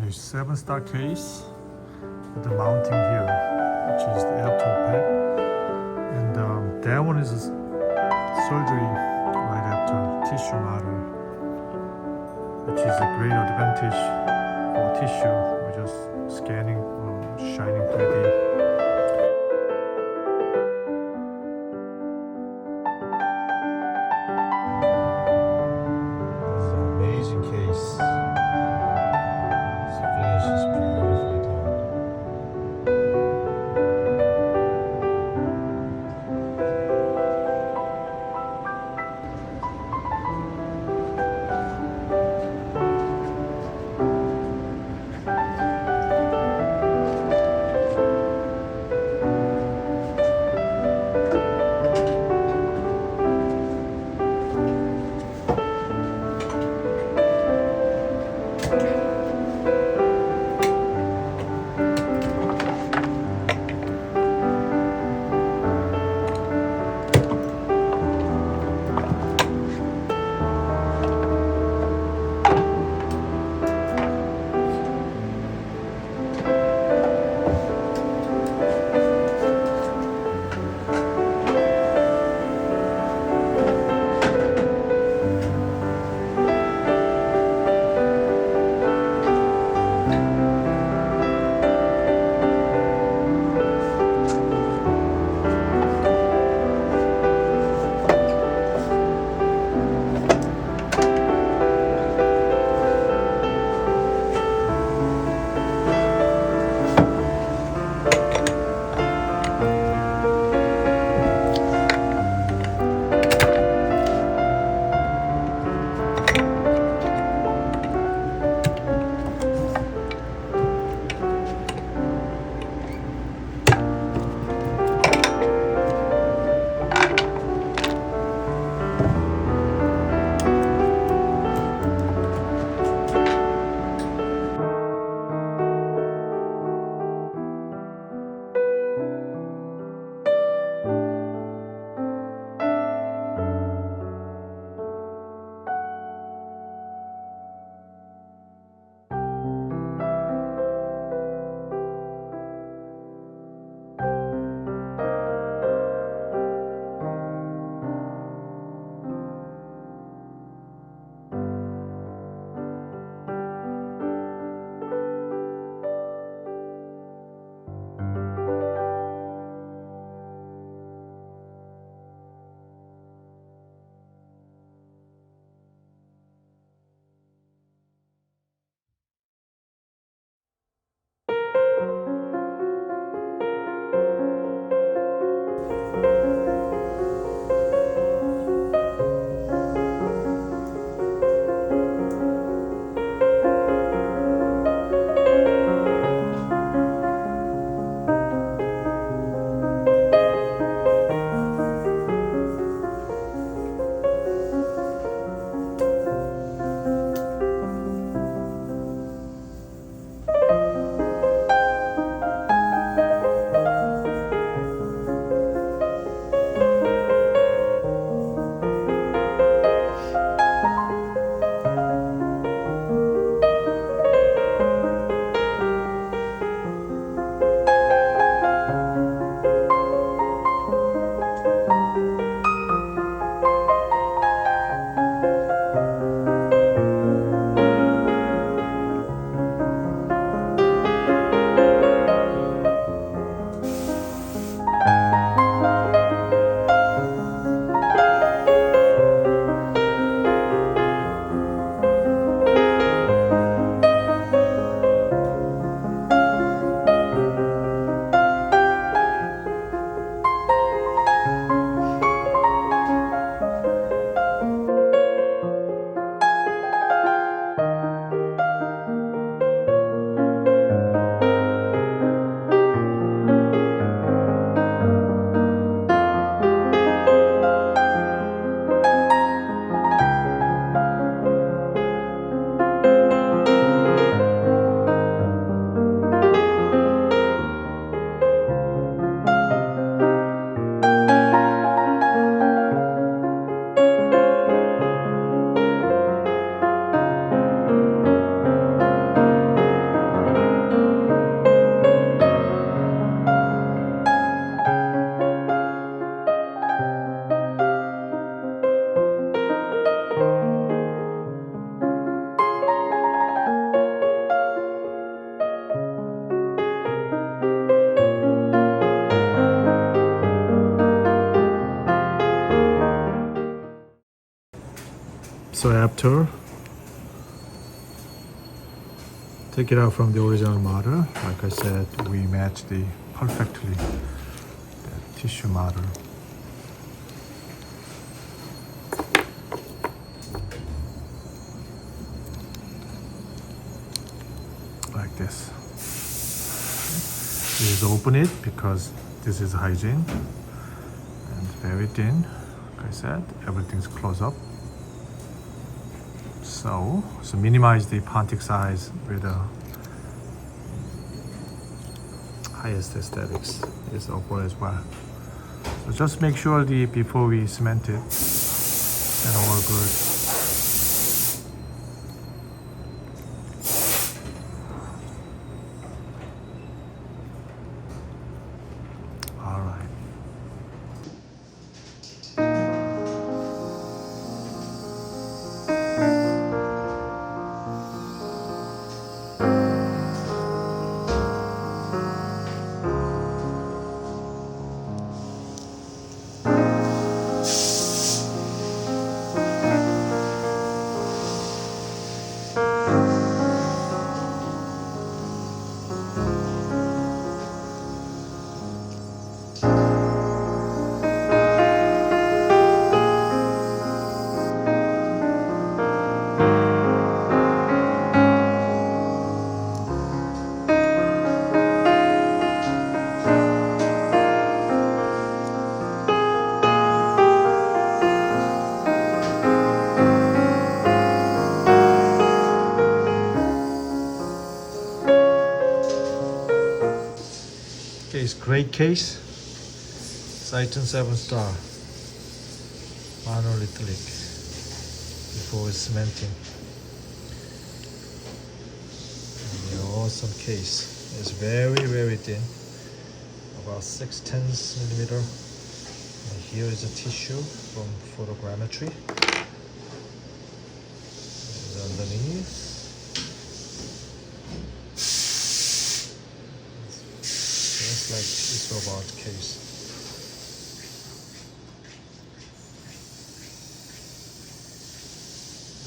A 7-star case with the mounting here, which is the airflow pad, and that one is a surgery right after tissue model, which is a great advantage for tissue. We're just scanning shining 3D. Amazing case. The finish is beautifully done. So after take it out from the original model, like I said, we match the perfectly the tissue model. Like this. You just open it because this is hygiene, and very thin. Like I said, everything's close up. So minimize the pontic size with the highest aesthetics is over as well. So just make sure before we cement it and all good. All right. Case, great case. Citon 7-star. Monolithic before cementing. Awesome case. It's very thin, about 6/10 millimeter. And here is a tissue from Photogrammetry. And underneath. Like piece of art case.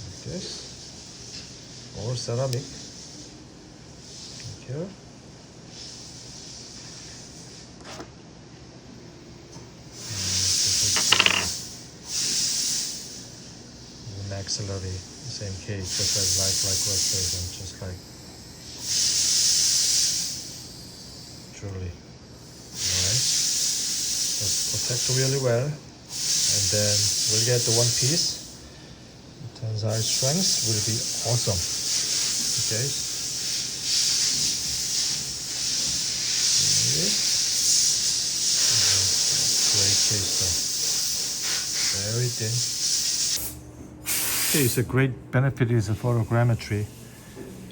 Like this. Or ceramic. Like here. The maxillary, same case, just as like restoration, just like truly. Protect really well, and then we'll get the one piece. The tensile strength will be awesome. Okay. Great case though. Very thin. Okay, so great benefit is the photogrammetry.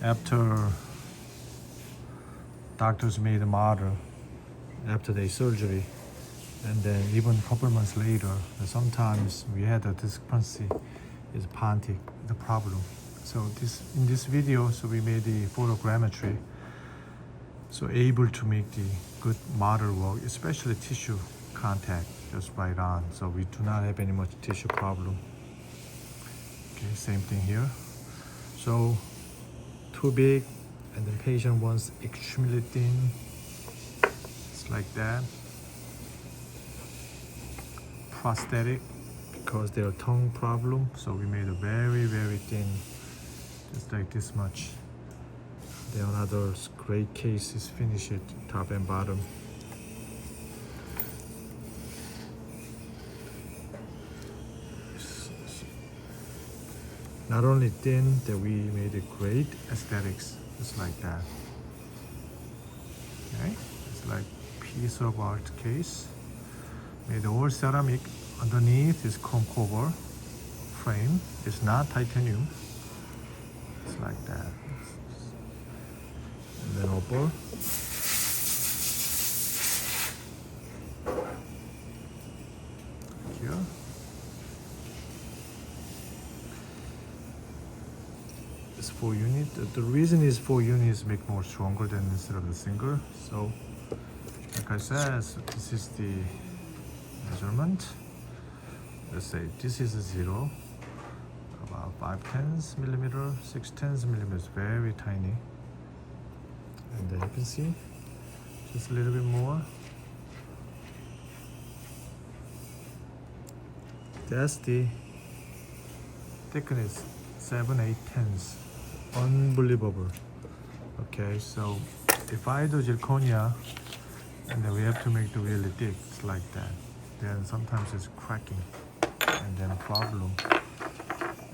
After doctors made a model, after their surgery, and then even a couple months later, sometimes we had a discrepancy is pontic, the problem. So in this video, so we made the photogrammetry, so able to make the good model work, especially tissue contact, just right on. So we do not have any much tissue problem. Okay, same thing here. So too big, and the patient wants extremely thin. It's like that. Prosthetic, because their tongue problem, so we made a very thin, just like this much. There are other great cases, finish it top and bottom. Not only thin, that we made a great aesthetics, just like that. Okay, it's like piece of art case. Made all ceramic. Underneath is chrome cover frame. It's not titanium. It's like that. And then over. Here. It's 4 units. The reason is 4 units make more stronger than instead of the single. So, like I said, so this is the measurement. Let's say this is a 0, about 5/10 millimeter, 6/10 millimeters, very tiny. And then you can see just a little bit more. That's the thickness, 7/8. Unbelievable. Okay, so if I do zirconia and then we have to make the really thick, it's like that, then sometimes it's cracking and then a problem,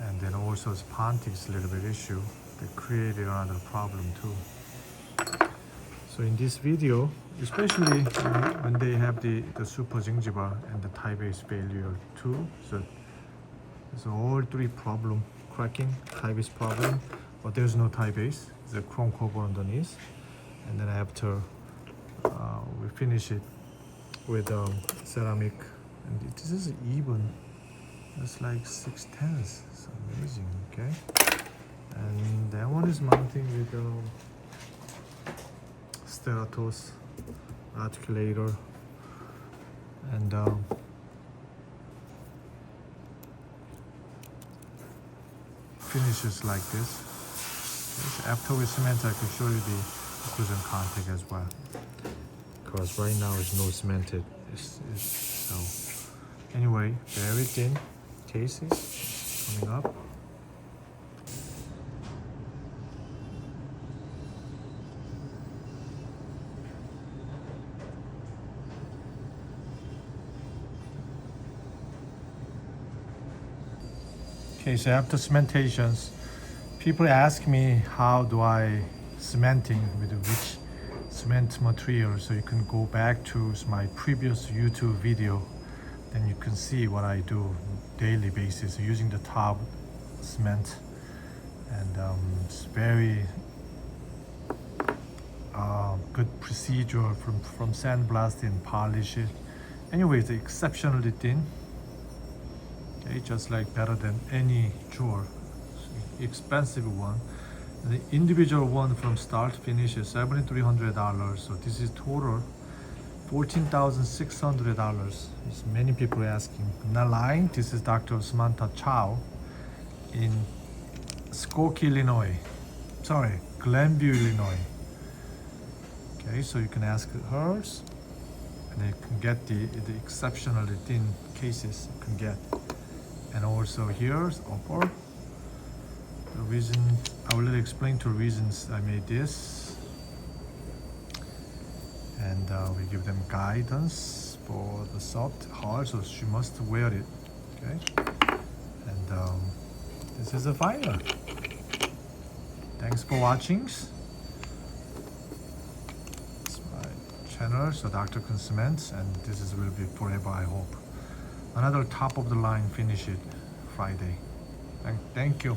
and then also it's pontics, a little bit issue that created another problem too. So in this video, especially when they have the super gingiva and the tie base failure too, so all three problem: cracking, tie base problem, but there's no tie base, it's a chrome cover underneath. And then after we finish it with ceramic, and this is even, it's like 6/10. It's amazing. Okay, and that one is mounting with Stratos articulator, and finishes like this. After we cement, I can show you the occlusion contact as well, because right now it's no cemented. So anyway, very thin cases coming up. Okay, so after cementations, people ask me how do I cementing with which cement material. So you can go back to my previous YouTube video, then you can see what I do daily basis using the top cement, and it's very good procedure from sandblast and polish it. Anyway, it's exceptionally thin. Okay, just like better than any drawer, expensive one. And the individual one from start to finish is $7,300. So this is total $14,600. Many people asking. I'm not lying. This is Dr. Samantha Chou in Skokie, Illinois. Sorry, Glenview, Illinois. Okay, so you can ask hers, and you can get the exceptionally thin cases you can get. And also here's upper. The reason I will explain two reasons I made this, and we give them guidance for the soft hard, so she must wear it. Okay, and this is the final. Thanks for watching. It's my channel, so Dr. can cement, and this will be forever, I hope. Another top of the line finish it Friday. Thank you.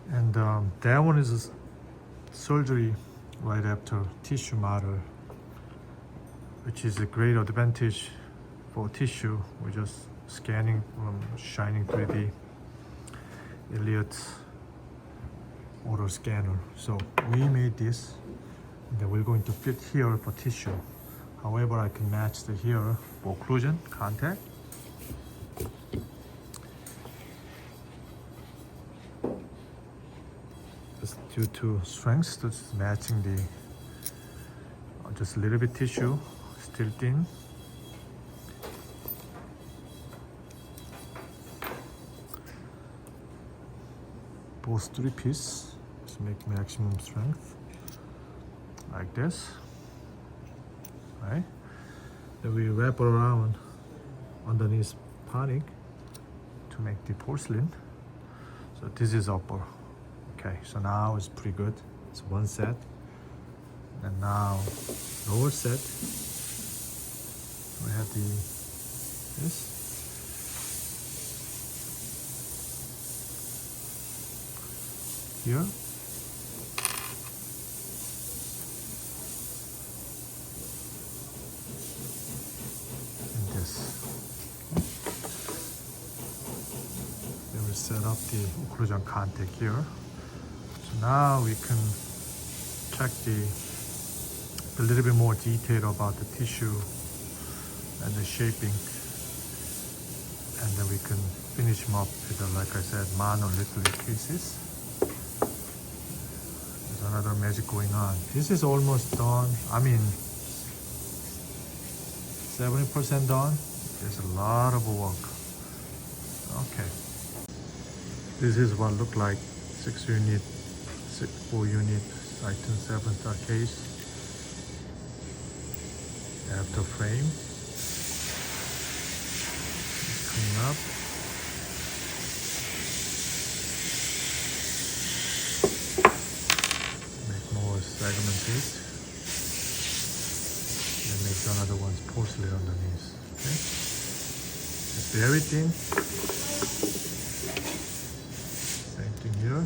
And that one is a surgery right after tissue model, which is a great advantage for tissue. We're just scanning from Shining 3D Elliott auto scanner. So we made this, and then we're going to fit here for tissue. However, I can match the here for occlusion contact. Just due to strength, just matching the just a little bit tissue, still thin. both 3-piece to make maximum strength, like this. Right? Then we wrap around underneath Photogrammetry to make the porcelain. So this is upper. Okay, so now it's pretty good. It's one set. And now lower set. We have this. Here. And this. Then we set up the occlusion contact here. So now we can check a little bit more detail about the tissue and the shaping, and then we can finish them up with, like I said, monolithic pieces. There's another magic going on. This is almost done. I mean, 70% done. There's a lot of work. Okay. This is what look like 4-unit Titan 7-star case. After frame. Coming up. Make more segmented. And make another one's porcelain underneath. Okay? It's very thin. Same thing here.